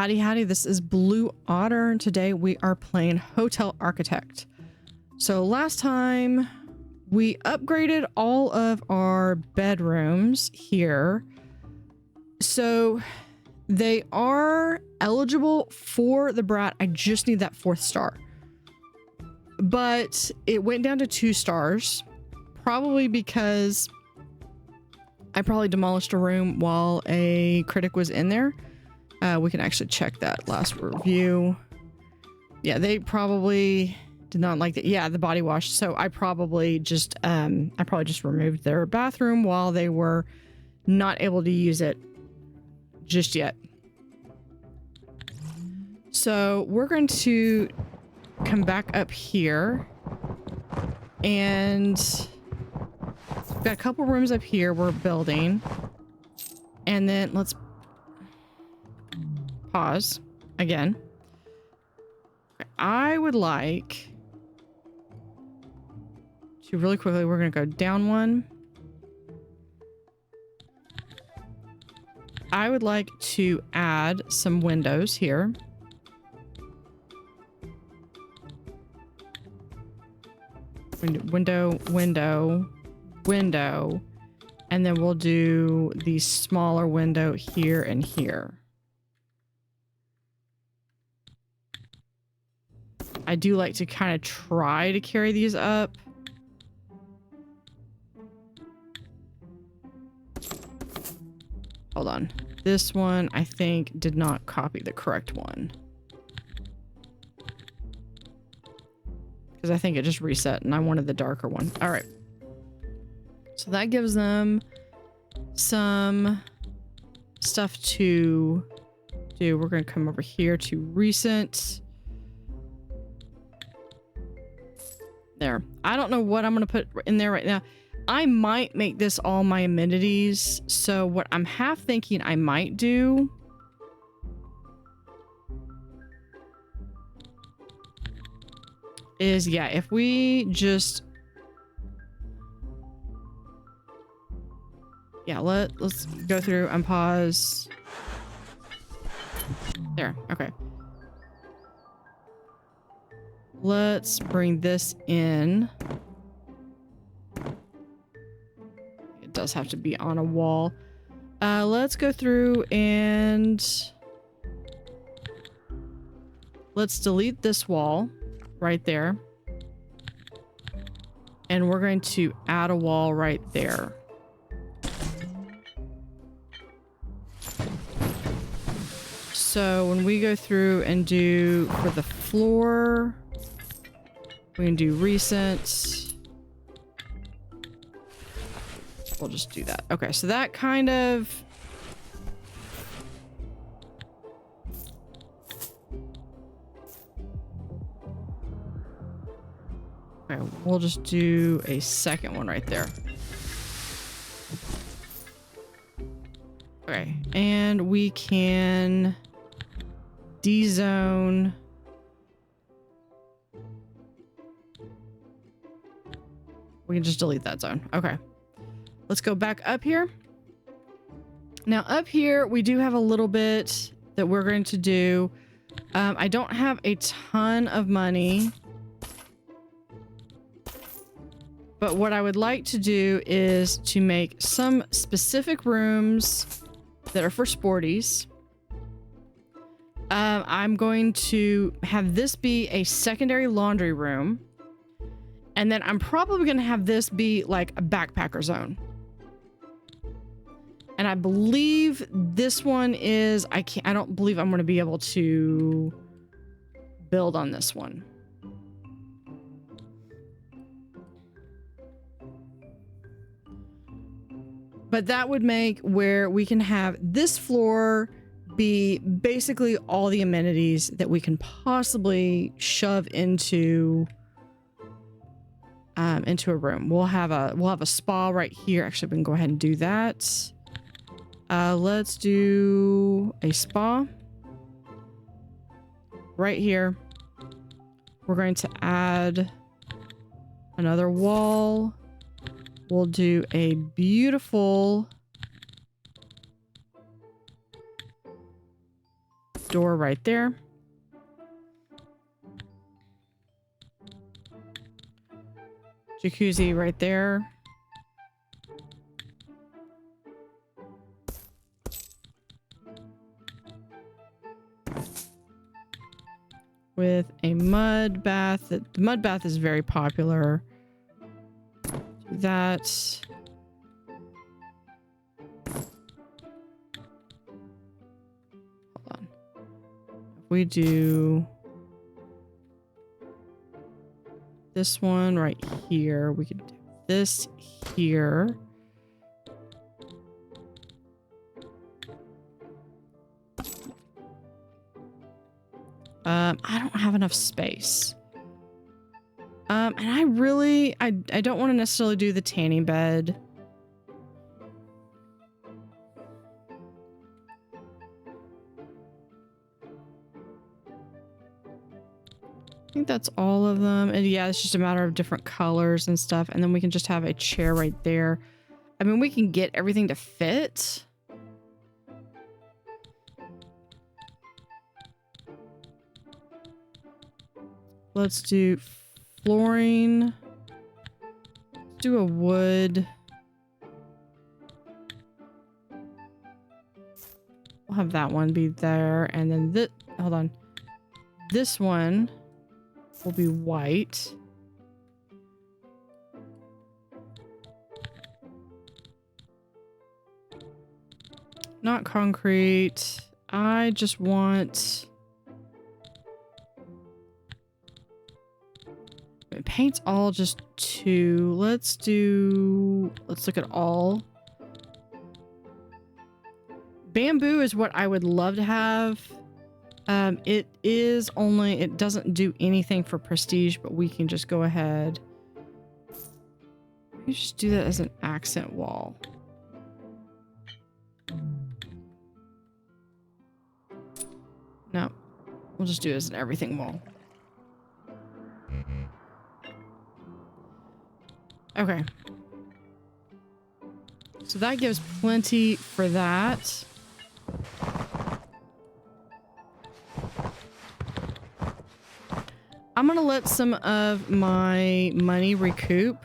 Howdy howdy, this is Blue Otter, and today we are playing Hotel Architect. So last time we upgraded all of our bedrooms here. So they are eligible for the brat. I just need that 4th star. But it went down to 2 stars, probably because I probably demolished a room while a critic was in there. We can actually check that last review. Yeah, they probably did not like that. Yeah, the body wash. So I probably just removed their bathroom while they were not able to use it just yet. So we're going to come back up here, and we've got a couple rooms up here we're building, and then let's pause again. I would like to really quickly, we're going to go down one. I would like to add some windows here. Window, and then we'll do the smaller window here and here. I do like to kind of try to carry these up. Hold on. This one, I think, did not copy the correct one. Because I think it just reset and I wanted the darker one. All right. So that gives them some stuff to do. We're going to come over here to recent. There. I don't know what I'm going to put in there right now. I might make this all my amenities. So what I'm half thinking I might do is, yeah, if we just, yeah, let's go through and pause. There. Okay. Let's bring this in. It does have to be on a wall. Let's go through and let's delete this wall right there. And we're going to add a wall right there. So when we go through and do for the floor, we can do recent. We'll just do that. Okay, so that kind of... Okay, we'll just do a second one right there. Okay, and we can D-zone. We can just delete that zone. Okay. Let's go back up here. Now up here, we do have a little bit that we're going to do. I don't have a ton of money. But what I would like to do is to make some specific rooms that are for sporties. I'm going to have this be a secondary laundry room. And then I'm probably going to have this be like a backpacker zone. And I believe this one is, I don't believe I'm going to be able to build on this one. But that would make where we can have this floor be basically all the amenities that we can possibly shove into a room. We'll have a spa right here. Actually, we can go ahead and do that. Let's do a spa right here. We're going to add another wall. We'll do a beautiful door right there. Jacuzzi right there. With a mud bath. The mud bath is very popular. That's... Hold on. If we do this one right here, we could do this here. I don't have enough space. And I really, I don't want to necessarily do the tanning bed. I think that's all of them. And yeah, it's just a matter of different colors and stuff. And then we can just have a chair right there. I mean, we can get everything to fit. Let's do flooring. Let's do a wood. We'll have that one be there. And then this, hold on. This one will be white. Not concrete. I just want... Paint's all just 2. Let's look at all. Bamboo is what I would love to have. It doesn't do anything for prestige, but we can just go ahead. Let me just do that as an accent wall. No, we'll just do it as an everything wall. Okay. So that gives plenty for that. I'm gonna let some of my money recoup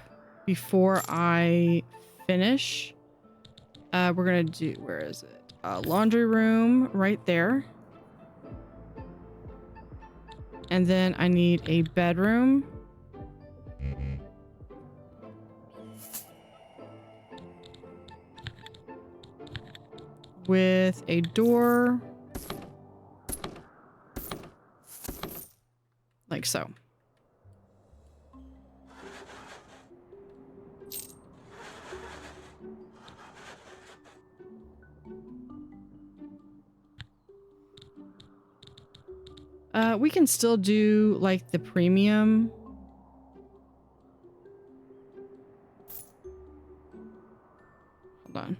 before I finish. We're gonna do, where is it? Laundry room right there. And then I need a bedroom. With a door. Like so. We can still do like the premium. Hold on.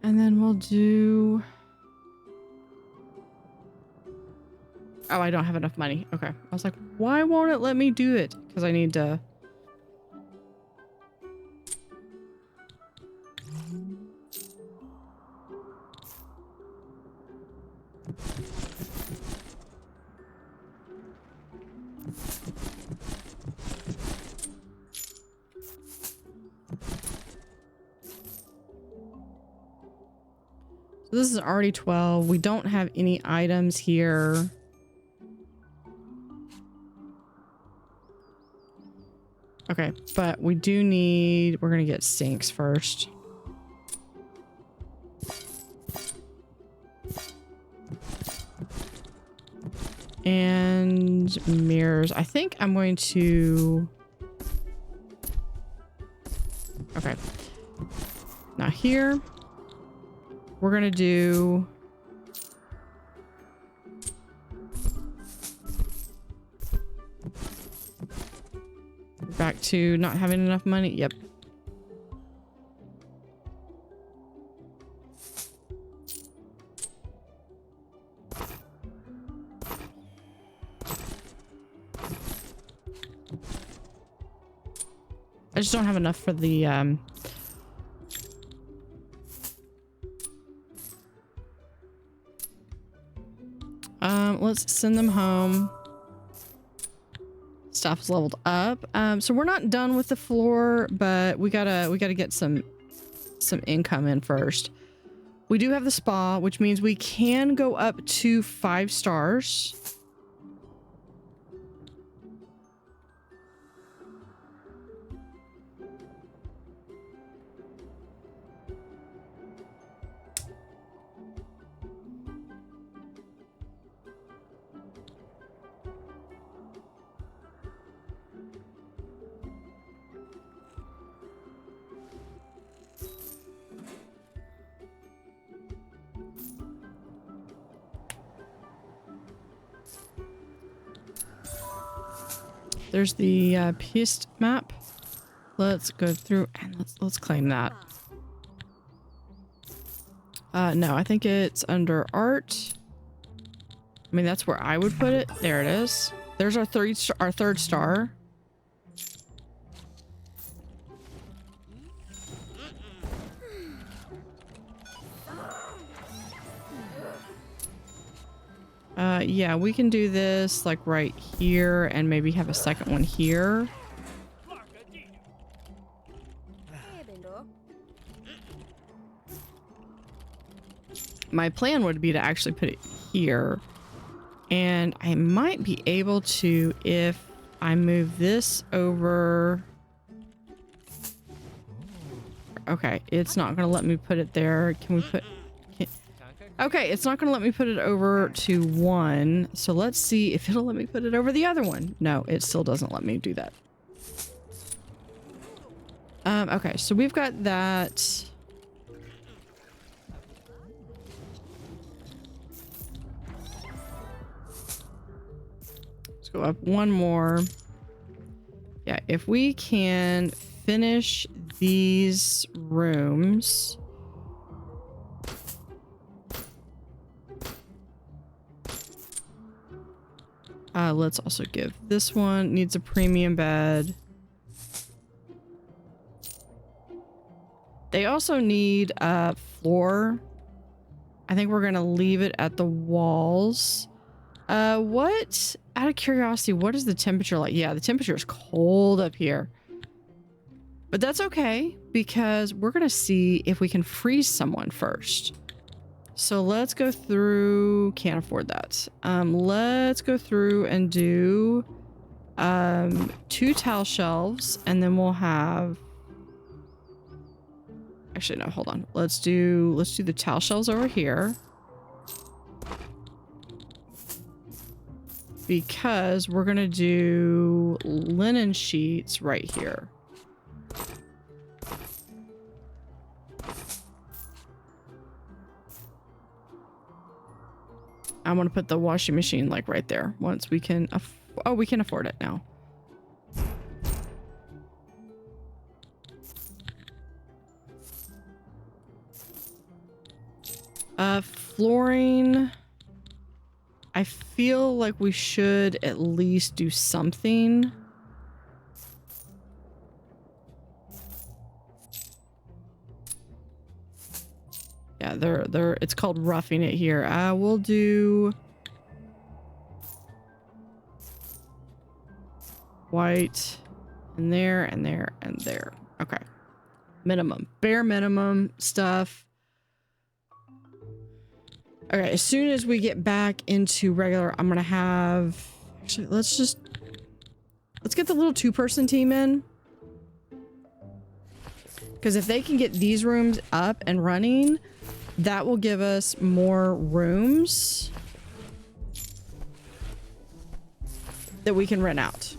And then we'll do... Oh, I don't have enough money. Okay. I was like, why won't it let me do it? Because I need to... So this is already 12. We don't have any items here. Okay, but we do need... We're going to get sinks first. And mirrors. I think I'm going to... Okay. Now here... We're going to do... Back to not having enough money. Yep. just don't have enough for the let's send them home. Stuff is leveled up. So we're not done with the floor, but we gotta get some income in first. We do have the spa, which means we can go up to 5 stars. There's the piste map. Let's go through and let's claim that. No, I think it's under art. I mean, that's where I would put it. There it is. There's our third star. Yeah, we can do this like right here and maybe have a second one here. My plan would be to actually put it here, and I might be able to if I move this over. Okay, it's not going to let me put it there. Can we put... Okay, it's not going to let me put it over to 1. So let's see if it'll let me put it over the other one. No, it still doesn't let me do that. Okay, so we've got that. Let's go up one more. Yeah, if we can finish these rooms... let's also give this one, needs a premium bed. They also need a floor. I think we're gonna leave it at the walls. What, out of curiosity, what is the temperature like? Yeah, the temperature is cold up here. But that's okay, because we're gonna see if we can freeze someone first. So let's go through, can't afford that. Let's go through and do 2 tile shelves, and then we'll have, actually no, hold on. Let's do the tile shelves over here. Because we're gonna do linen sheets right here. I want to put the washing machine like right there once we can we can afford it now. Flooring. I feel like we should at least do something. Yeah, they're it's called roughing it here. We'll do white and there and there and there. Okay. Minimum, bare minimum stuff. Okay, as soon as we get back into regular, I'm gonna have, actually, let's get the little 2-person team in. Because if they can get these rooms up and running, that will give us more rooms that we can rent out.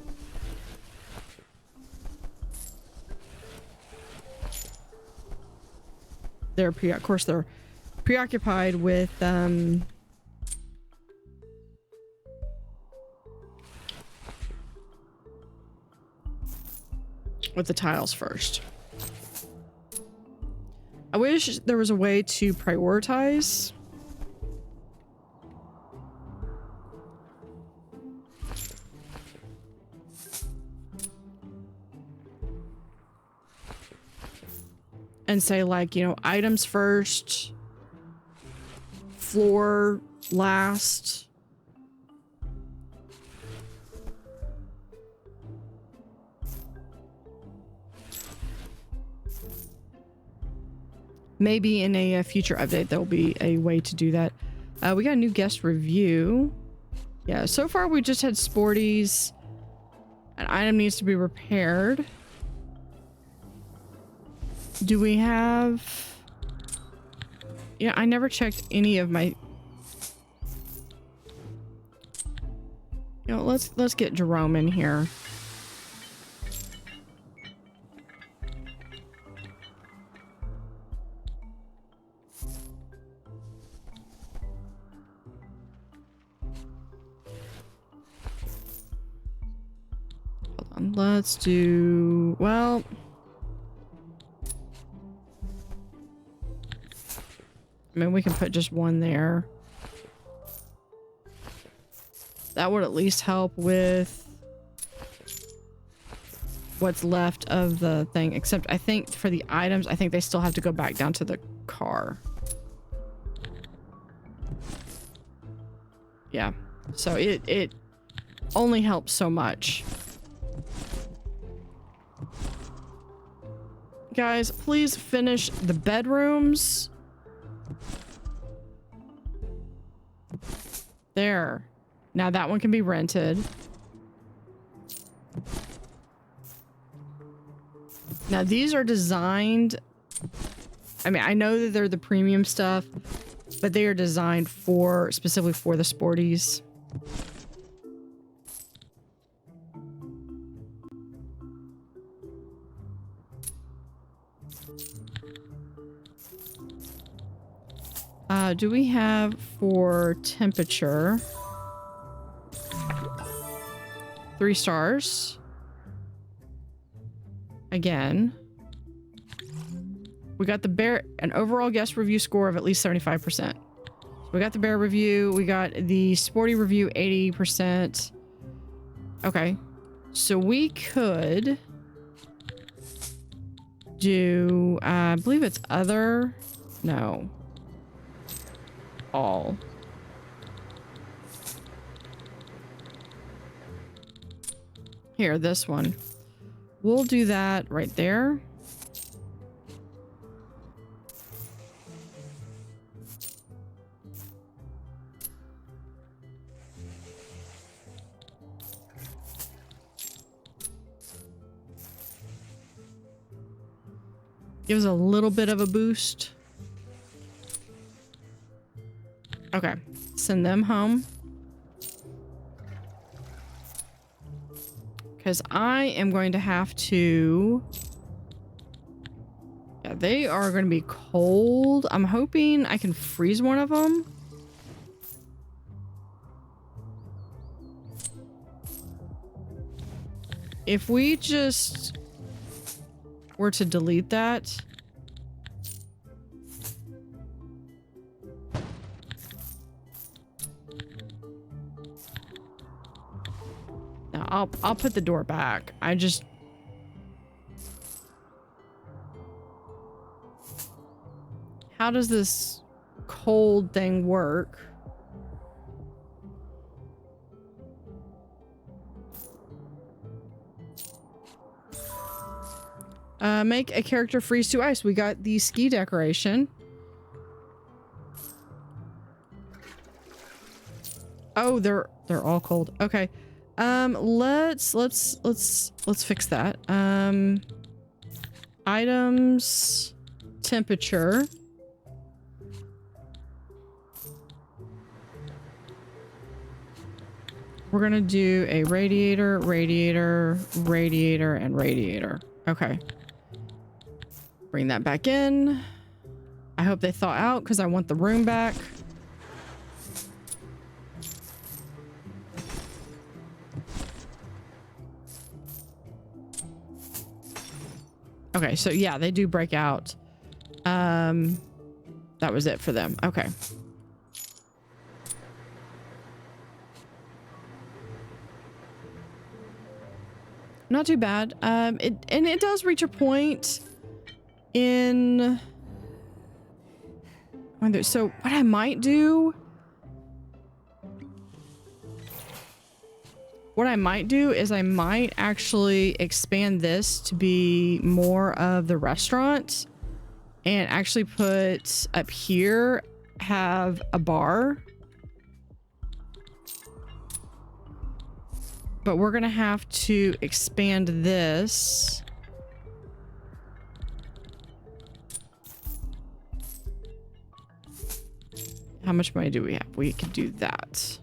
Of course, they're preoccupied with the tiles first. I wish there was a way to prioritize. and say like, you know, items first, floor last. Maybe in a future update, there'll be a way to do that. We got a new guest review. Yeah, so far we just had sporties. An item needs to be repaired. Do we have... Yeah, I never checked any of my... You know, let's get Jerome in here. Hold on, let's do... Well... I mean, we can put just one there. That would at least help with what's left of the thing. Except I think for the items, I think they still have to go back down to the car. Yeah. So it only helps so much. Guys, please finish the bedrooms. There. Now that one can be rented. Now these are designed... I mean, I know that they're the premium stuff, but they are designed for, specifically for the sporties. Do we have for temperature 3 stars? Again. We got the bear, an overall guest review score of at least 75%. So we got the bear review. We got the sporty review 80%. Okay. So we could do, I believe it's other. No. All. Here, this one. We'll do that right there. Gives a little bit of a boost. Okay, send them home. Because I am going to have to... Yeah, they are going to be cold. I'm hoping I can freeze one of them. If we just were to delete that... I'll put the door back. I just... How does this cold thing work? Make a character freeze to ice. We got the ski decoration. Oh, they're all cold. Okay. Let's fix that. Items, temperature. We're gonna do a radiator, radiator, radiator, and radiator. Okay. Bring that back in. I hope they thaw out because I want the room back. Okay, so yeah, they do break out. That was it for them. Okay. Not too bad. It does reach a point in... So what I might do... What I might do is I might actually expand this to be more of the restaurant and actually put up here, have a bar. But we're gonna have to expand this. How much money do we have? We could do that.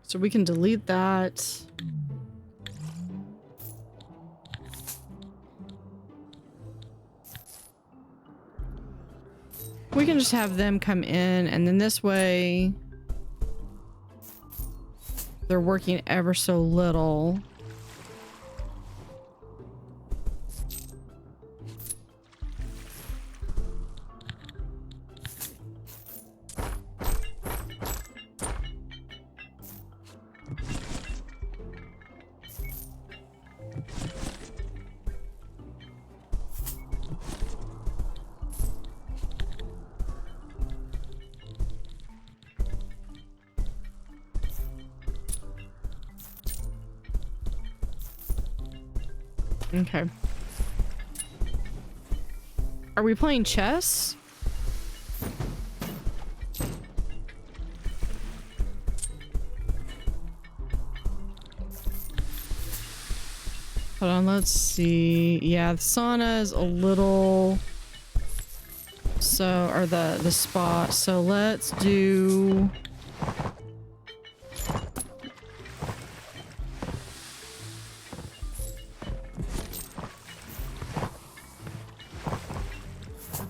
So we can delete that. We can just have them come in, and then this way they're working ever so little. Okay. Are we playing chess? Hold on, let's see. Yeah, the sauna is a little... So, or the spa. So let's do...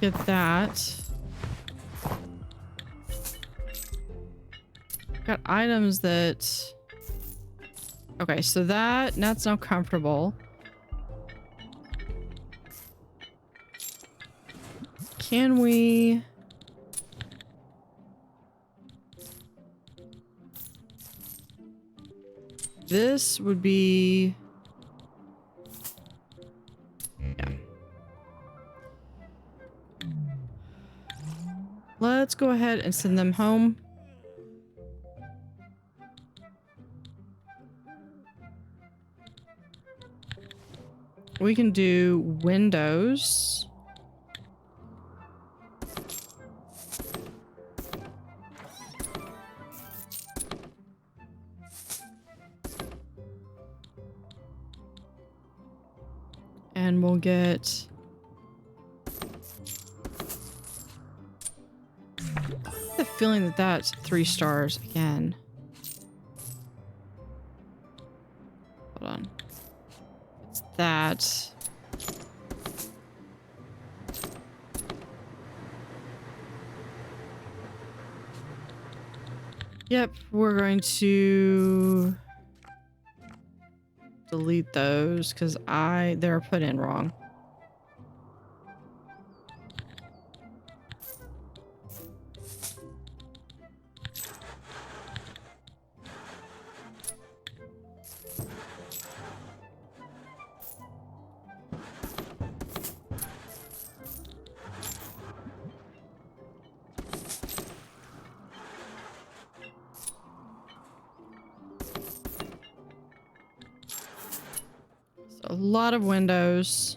Get that. Got items that... Okay, so that's now comfortable. Can we... This would be... Yeah. Let's go ahead and send them home. We can do windows. And we'll get... the feeling that that's 3 stars again. Hold on. It's that. Yep, we're going to delete those because they're put in wrong. A lot of windows.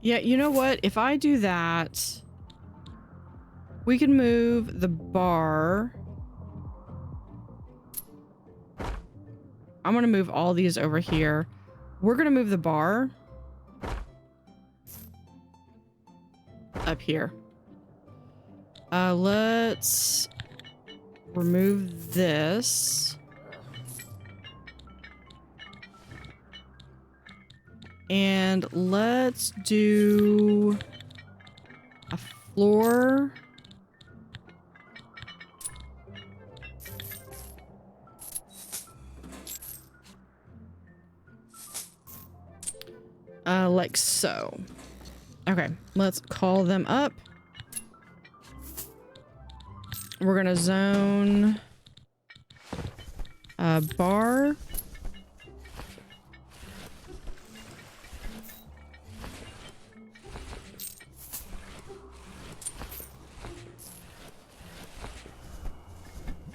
Yeah, you know what? If I do that, we can move the bar. I'm going to move all these over here. We're going to move the bar up here. Let's remove this. And let's do a floor. Like so. Okay, let's call them up. We're gonna zone a bar.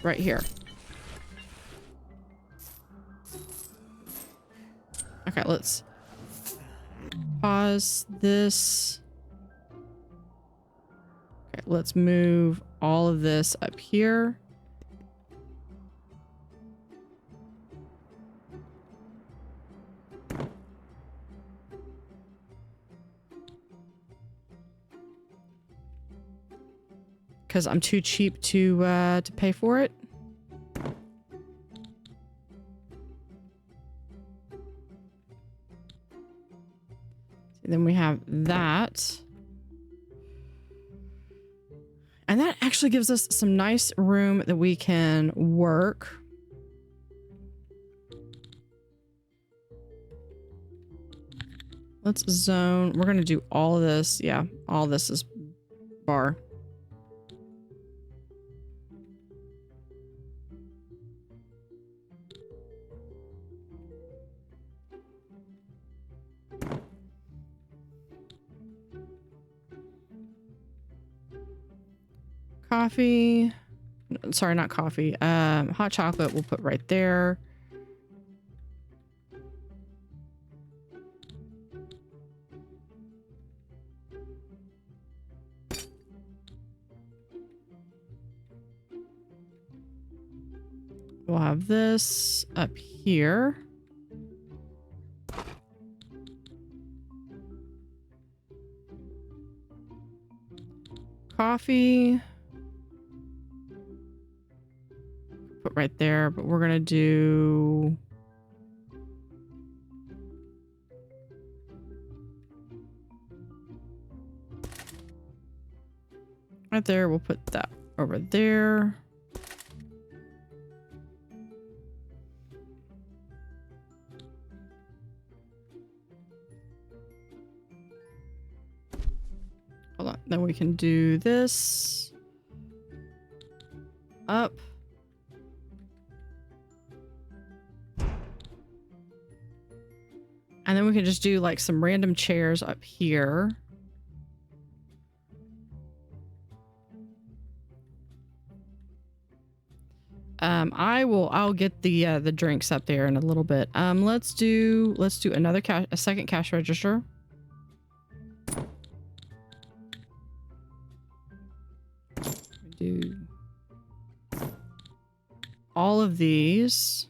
Right here. Okay, let's pause this. Okay, let's move all of this up here. Because I'm too cheap to pay for it. And then we have that. And that actually gives us some nice room that we can work. Let's zone. We're going to do all of this. Yeah, all this is bar. Coffee. Sorry, not coffee. Hot chocolate we'll put right there. We'll have this up here. Coffee. Put right there, but we're gonna do right there. We'll put that over there. Hold on. Then we can do this up. And then we can just do like some random chairs up here. I'll get the drinks up there in a little bit. Let's do another a second cash register. Do all of these.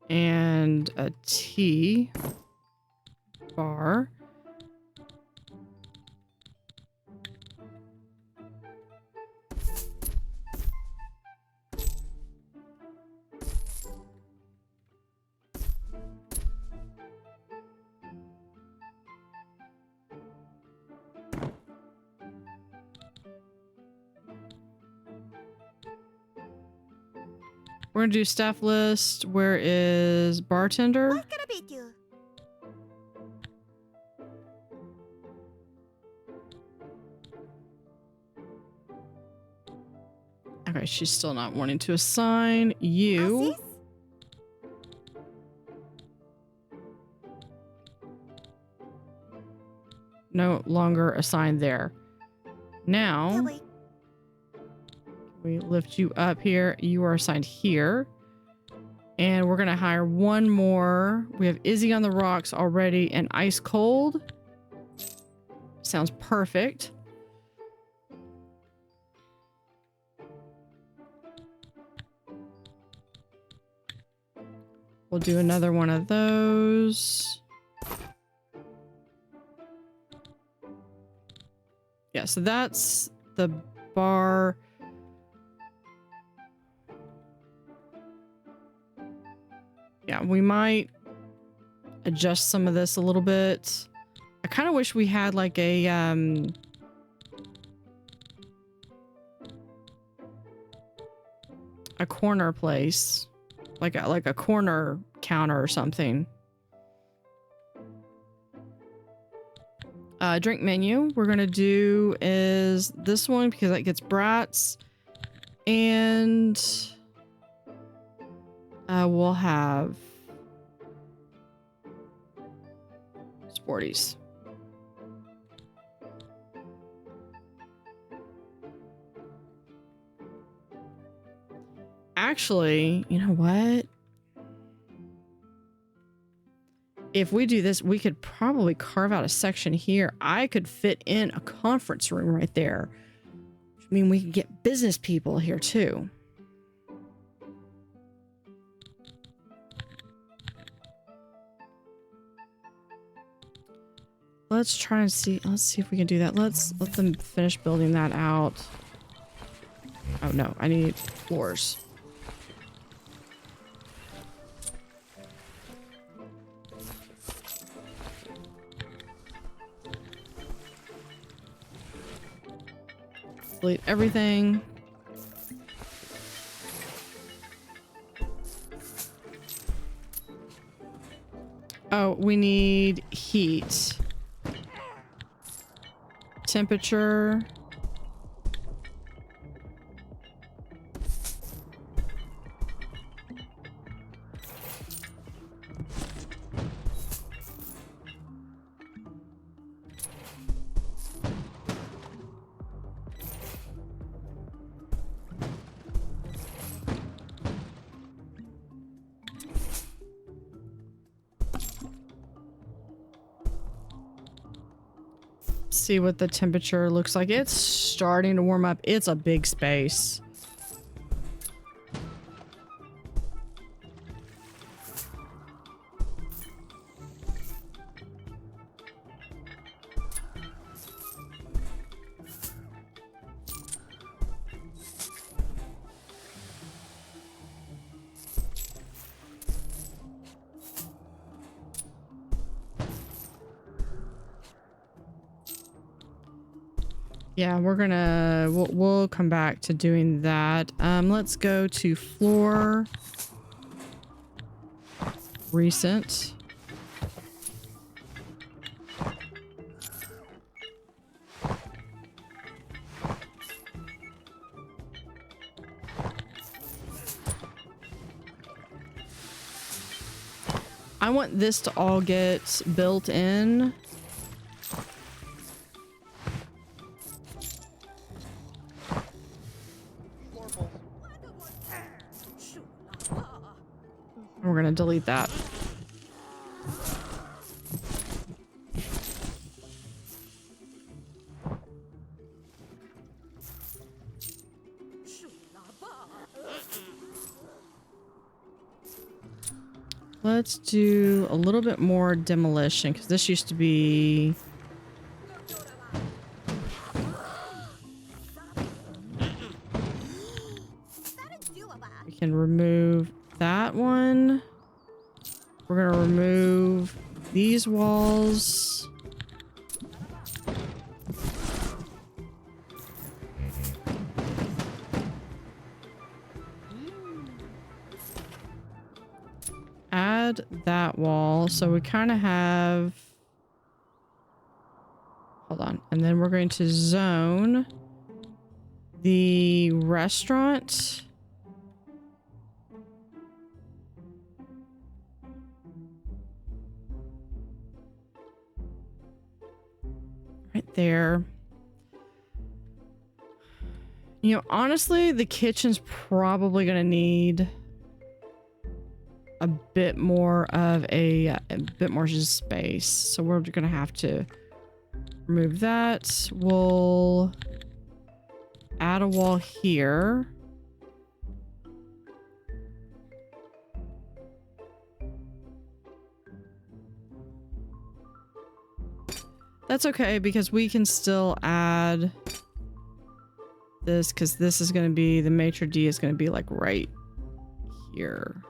And a tea bar. We're gonna do staff list. Where is bartender? Okay, she's still not wanting to assign you. No longer assigned there. Now, we lift you up here. You are assigned here. And we're going to hire one more. We have Izzy on the rocks already and ice cold. Sounds perfect. We'll do another one of those. Yeah, so that's the bar. Yeah, we might adjust some of this a little bit. I kind of wish we had like a corner place, like a corner counter or something. Drink menu we're gonna do is this one because that gets brats, and we'll have sporties. Actually, you know what? If we do this, we could probably carve out a section here. I could fit in a conference room right there. I mean, we could get business people here too. Let's try and see. Let's see if we can do that. Let them finish building that out. Oh no, I need floors. Delete everything. Oh, we need heat. Temperature. See what the temperature looks like. It's starting to warm up. It's a big space. Yeah, we'll come back to doing that. Let's go to floor recent. I want this to all get built in. We're gonna delete that. Let's do a little bit more demolition because this used to be... We can remove that one. We're gonna remove these walls. Add that wall. So we kind of have... Hold on. And then we're going to zone the restaurant. Right there. You know, honestly, the kitchen's probably going to need a bit more of a bit more space. So we're going to have to remove that. We'll add a wall here. That's okay because we can still add this because this is going to be, the maitre d' is going to be like right here.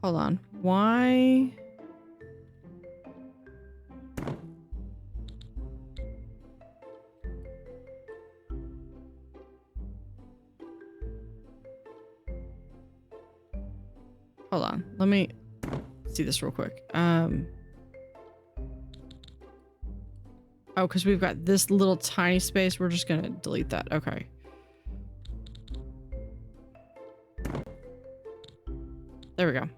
Hold on. Why? Hold on. Let me see this real quick. Oh, because we've got this little tiny space. We're just going to delete that. Okay. There we go.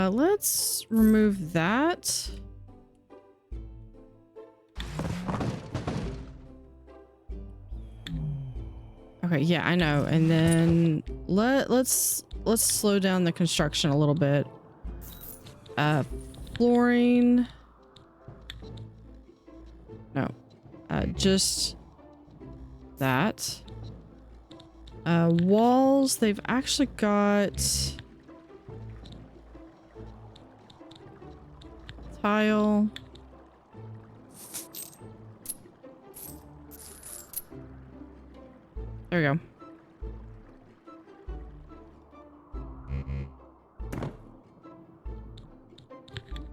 Let's remove that. Okay, yeah, I know. And then let's slow down the construction a little bit. Flooring. No. Just that. Walls, they've actually got tile. There we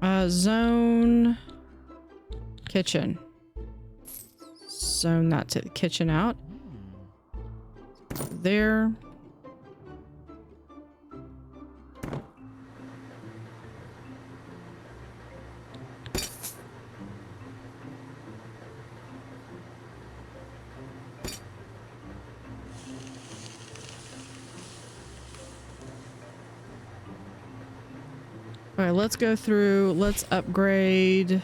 go. Zone kitchen. Zone that to the kitchen out. There. All right, let's go through. Let's upgrade.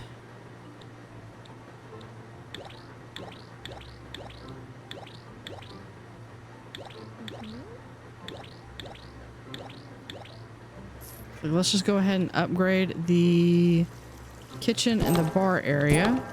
Let's just go ahead and upgrade the kitchen and the bar area.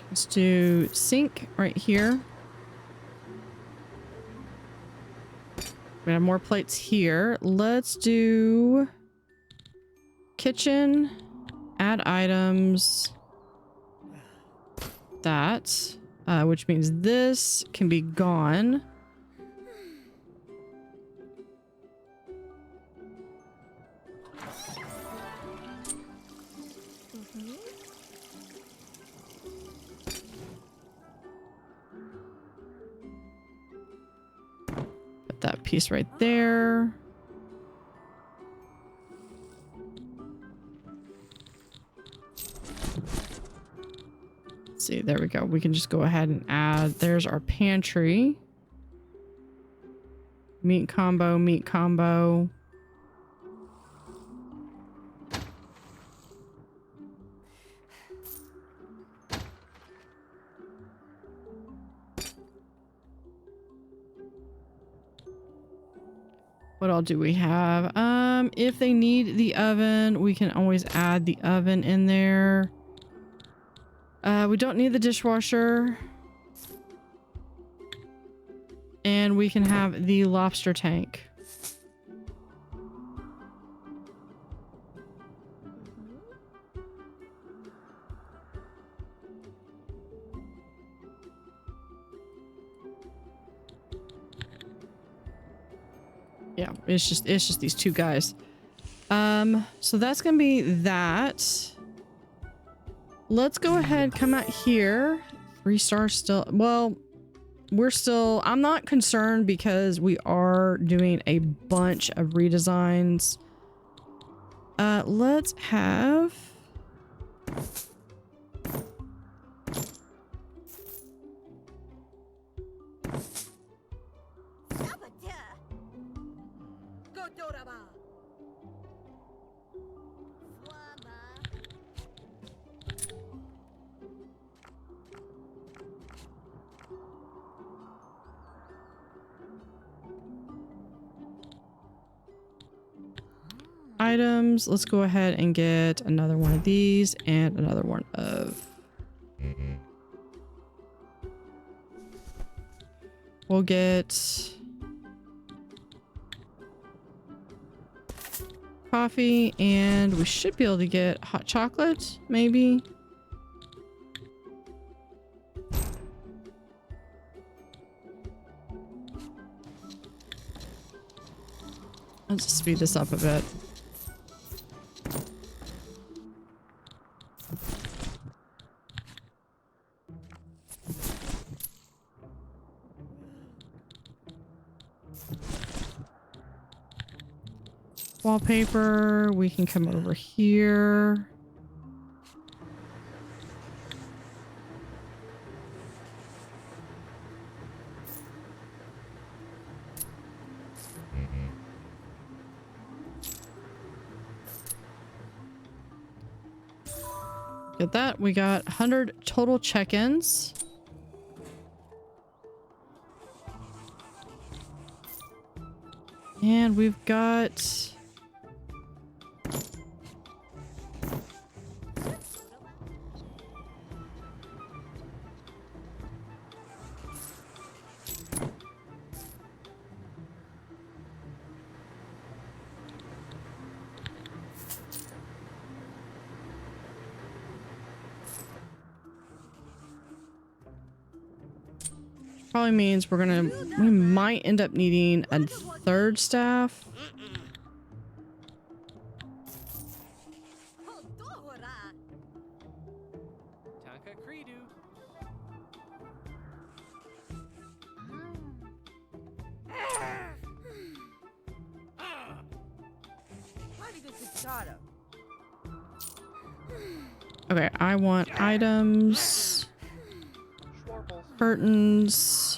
Let's do sink right here. We have more plates here. Let's do kitchen, add items, that, which means this can be gone. That piece right there. Let's see, there we go. We can just go ahead and add, there's our pantry. Meat combo, meat combo. What all do we have? If they need the oven, we can always add the oven in there. We don't need the dishwasher. And we can have the lobster tank. Yeah, it's just these two guys. So that's gonna be that. Let's go ahead, come out here. 3 stars still. Well, I'm not concerned because we are doing a bunch of redesigns. Let's have items. Let's go ahead and get another one of these and another one of We'll get coffee, and we should be able to get hot chocolate, maybe. Let's speed this up a bit. Wallpaper, we can come over here. Get that. We got 100 total check-ins. And we've got... Probably means we might end up needing a third staff. Okay, I want items, curtains.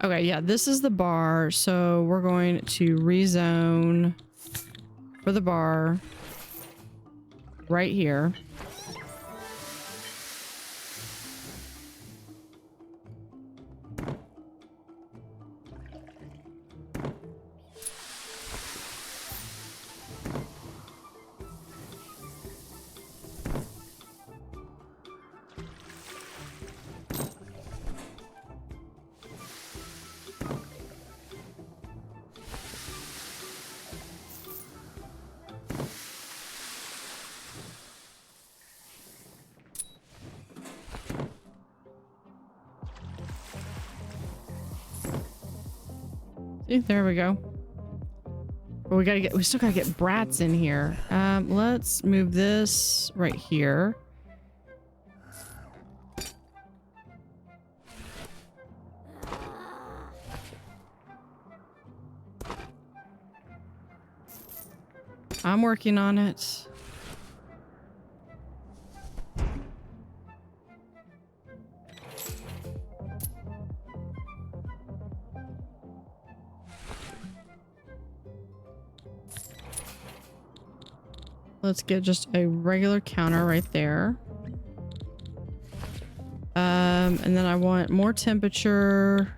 Okay, yeah, this is the bar, so we're going to rezone for the bar right here. See, there we go. But we still gotta get brats in here. Let's move this right here. I'm working on it. Let's get just a regular counter right there. And then I want more temperature.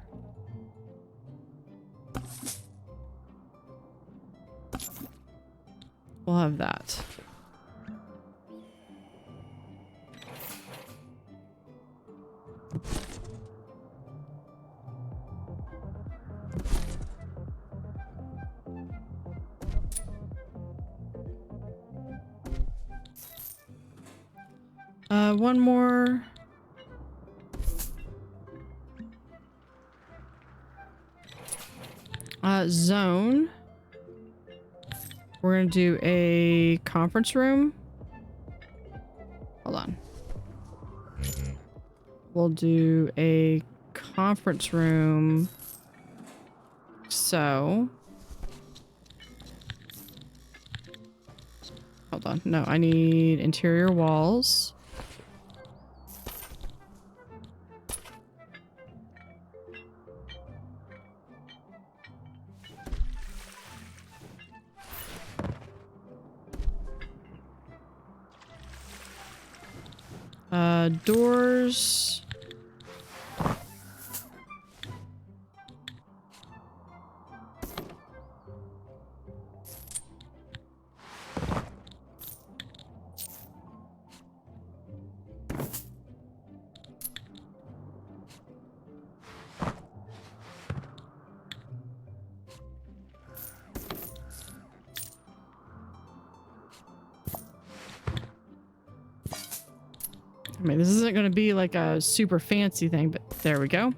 We'll have that. One more. Zone. We're gonna do a conference room. Hold on. We'll do a conference room. So. Hold on. No, I need interior walls. Doors. I mean, this isn't going to be like a super fancy thing, but there we go.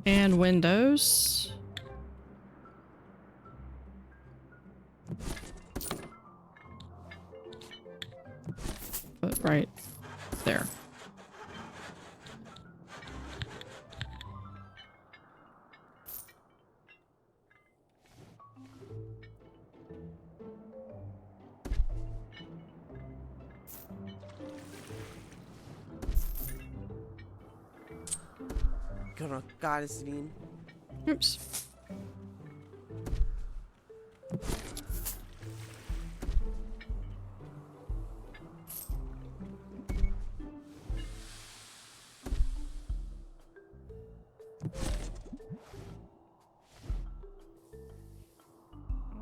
And windows. Put right there. Goddessine. Oops.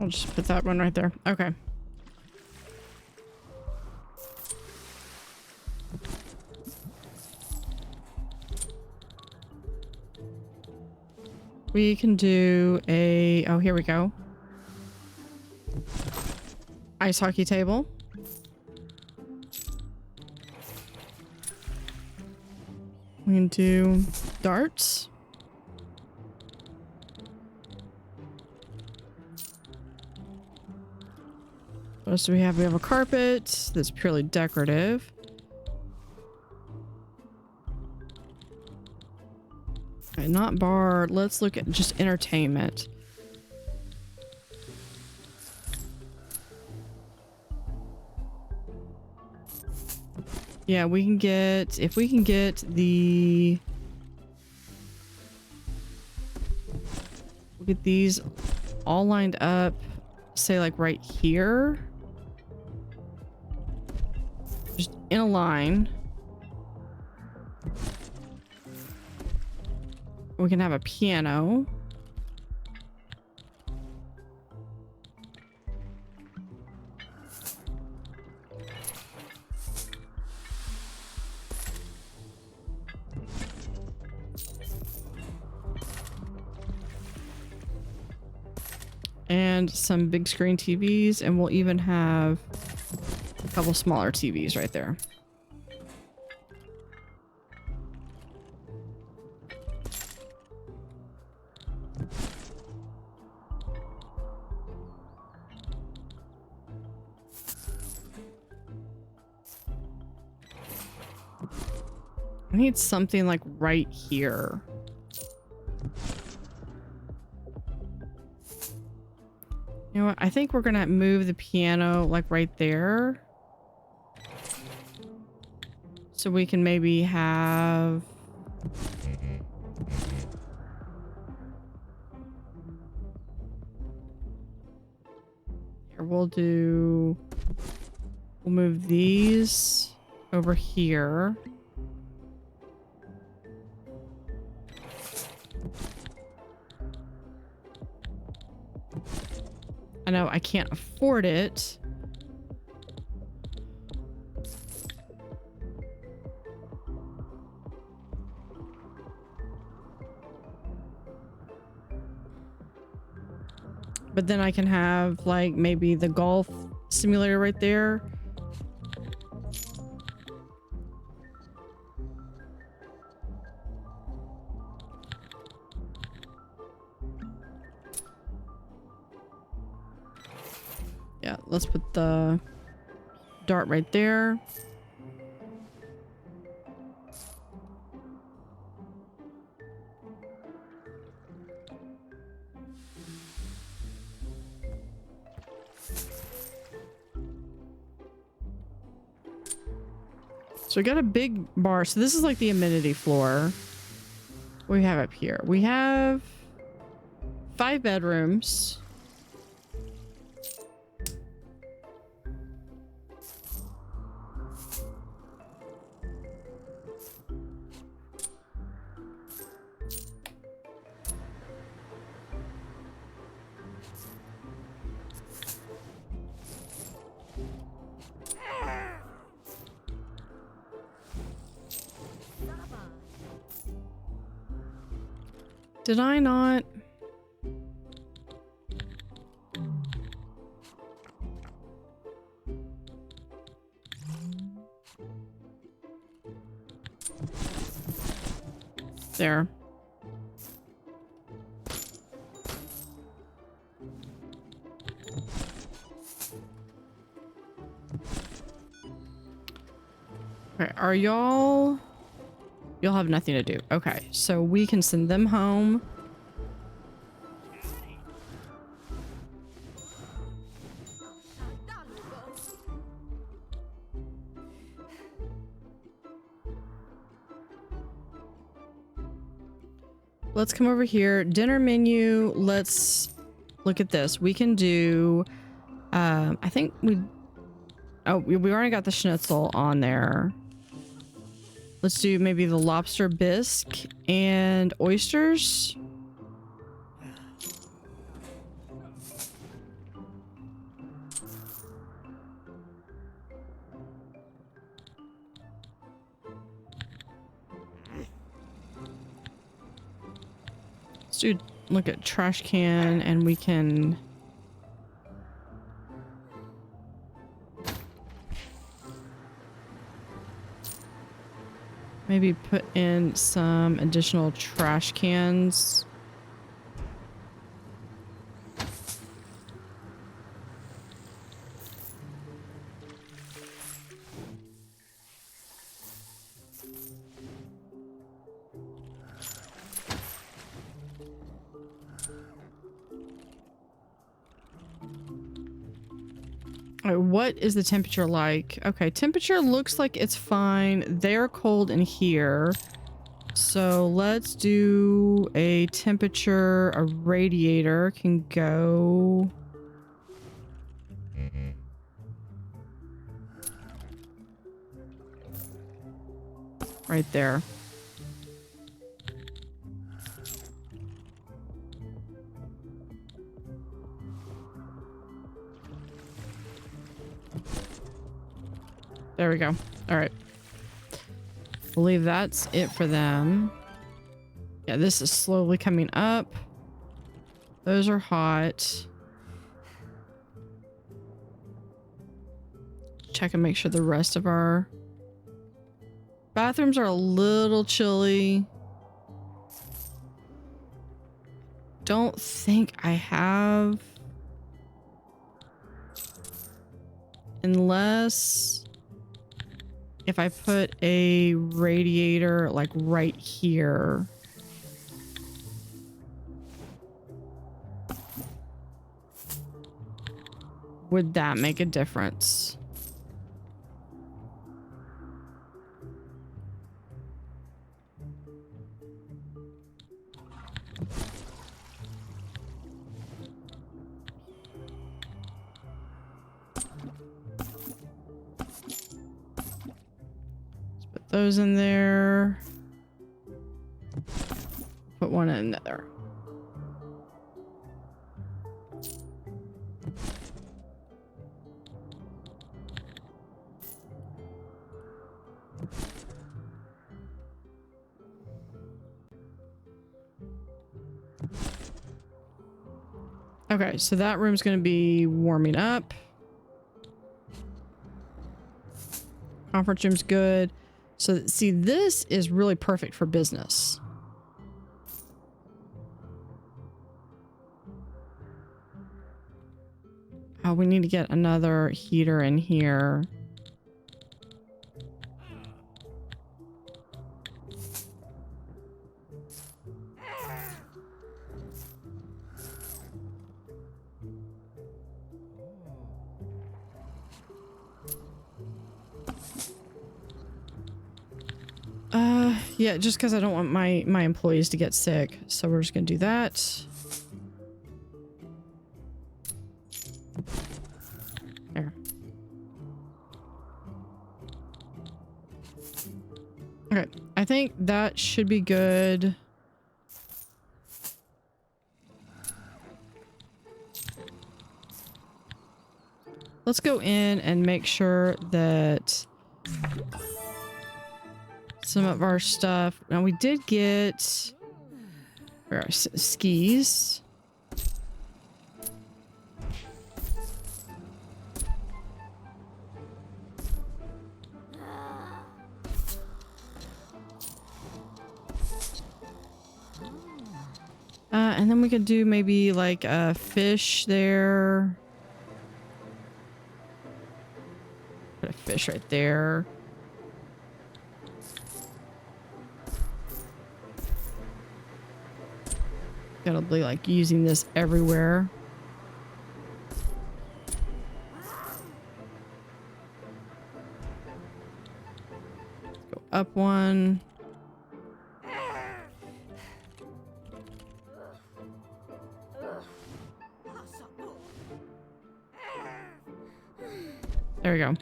I'll just put that one right there. Okay. We can do a... Oh, here we go. Ice hockey table. We can do darts. What else do we have? We have a carpet that's purely decorative. Okay, not bar. Let's look at just entertainment. Yeah, we can get... If we can get the... We'll get these all lined up, say like right here. Just in a line. We can have a piano. And some big screen TVs, and we'll even have a couple smaller TVs right there. I need something like right here. You know what? I think we're gonna move the piano like right there. So we can maybe have... Here, we'll move these over here. I know I can't afford it. But then I can have like maybe the golf simulator right there. Yeah, let's put the dart right there. So we got a big bar. So this is like the amenity floor. What do we have up here? We have 5 bedrooms. Did I not? There. Okay, are y'all... You'll have nothing to do. Okay, so we can send them home. Let's come over here. Dinner menu. Let's look at this. We can do... I think we... Oh, we already got the schnitzel on there. Let's do maybe the lobster bisque and oysters. Let's do look at trash can, and we can... maybe put in some additional trash cans. Alright, what is the temperature like? Okay, temperature looks like it's fine. They're cold in here. So let's do a temperature. A radiator can go... right there. There we go. All right. I believe that's it for them. Yeah, this is slowly coming up. Those are hot. Check and make sure the rest of our bathrooms are a little chilly. Don't think I have. Unless... if I put a radiator like right here. Would that make a difference? Those in there. Put one in there. Okay, so that room's going to be warming up. Conference room's good. So, see, this is really perfect for business. Oh, we need to get another heater in here. Yeah, just because I don't want my employees to get sick. So we're just going to do that. There. Okay, I think that should be good. Let's go in and make sure that some of our stuff... Now, we did get Where are skis? And then we could do maybe like a fish there. Put a fish right there. Gotta be like using this everywhere. Go up one. There we go.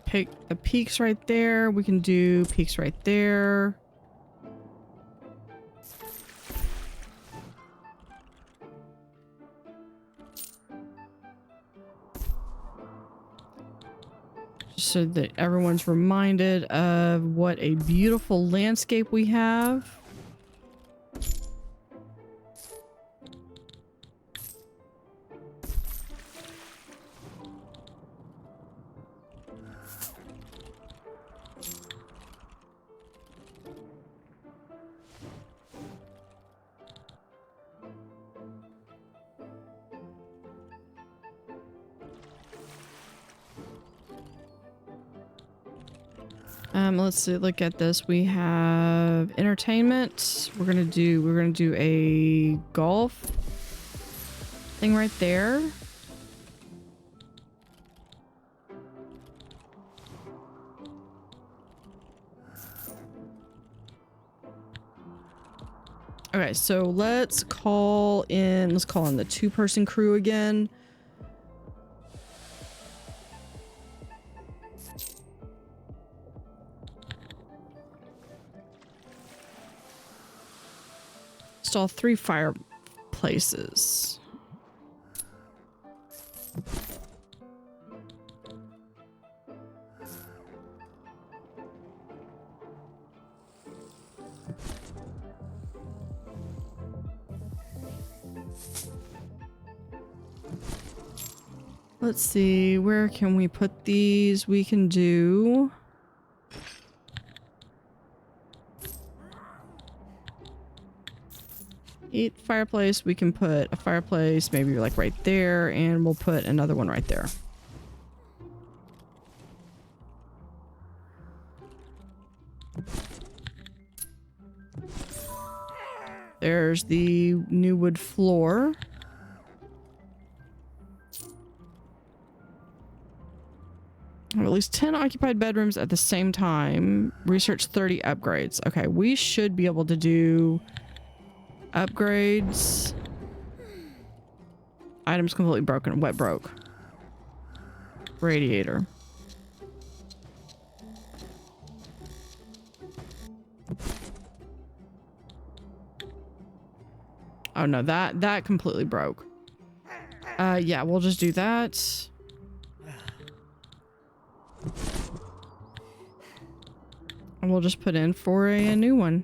Pick the peaks right there. We can do peaks right there. So that everyone's reminded of what a beautiful landscape we have. Let's see, look at this. We have entertainment. We're gonna do a golf thing right there. Okay, so let's call in the 2-person crew again. Install 3 fireplaces. Let's see, where can we put these? We can do... Eat fireplace. We can put a fireplace maybe like right there, and we'll put another one right there. There's the new wood floor. At least 10 occupied bedrooms at the same time. Research 30 upgrades. Okay, we should be able to do upgrades. Items completely broken. Wet broke. Radiator. Oh no, that completely broke. Yeah, we'll just do that. And we'll just put in for a new one.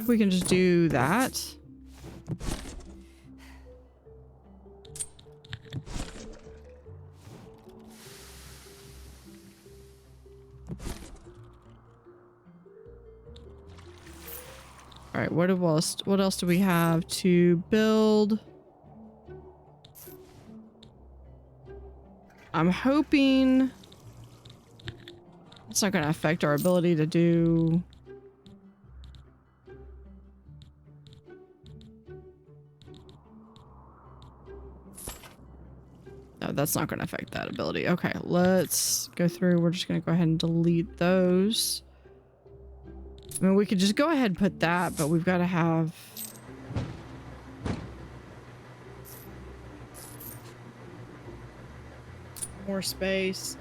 We can just do that. All right, what else do we have to build? I'm hoping it's not going to affect our ability to do... No, that's not going to affect that ability. Okay, let's go through. We're just going to go ahead and delete those. I mean, we could just go ahead and put that, but we've got to have... more space.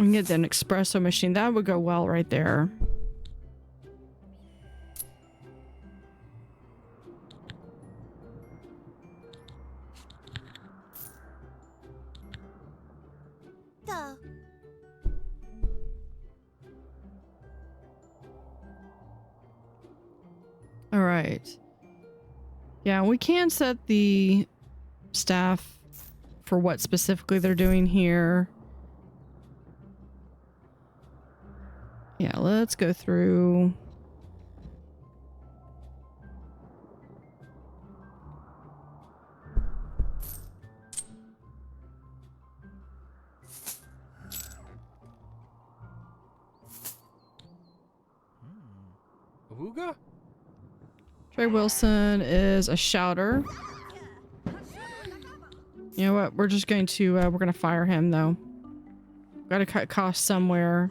We can get an espresso machine. That would go well right there. All right. Yeah, we can set the staff for what specifically they're doing here. Yeah, let's go through. Awooga? Trey Wilson is a shouter. You know what? We're just going to, we're going to fire him though. Gotta cut costs somewhere.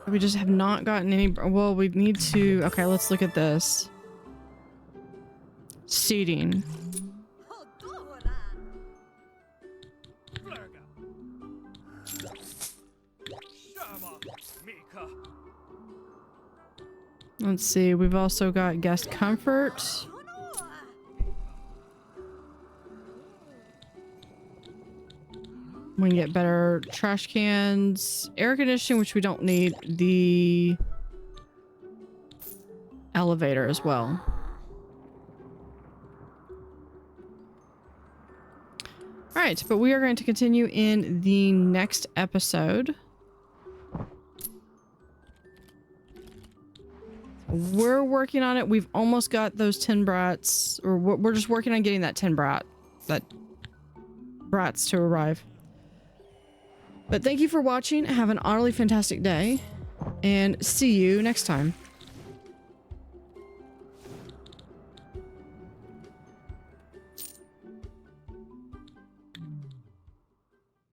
We just have not gotten any, well, we need to, okay, let's look at this. Seating. Let's see, we've also got guest comfort. We can get better trash cans, air conditioning, which we don't need, the elevator as well. All right, but we are going to continue in the next episode. We're working on it. We've almost got those 10 brats, or we're just working on getting that 10 brats to arrive. But thank you for watching. Have an utterly fantastic day, and see you next time.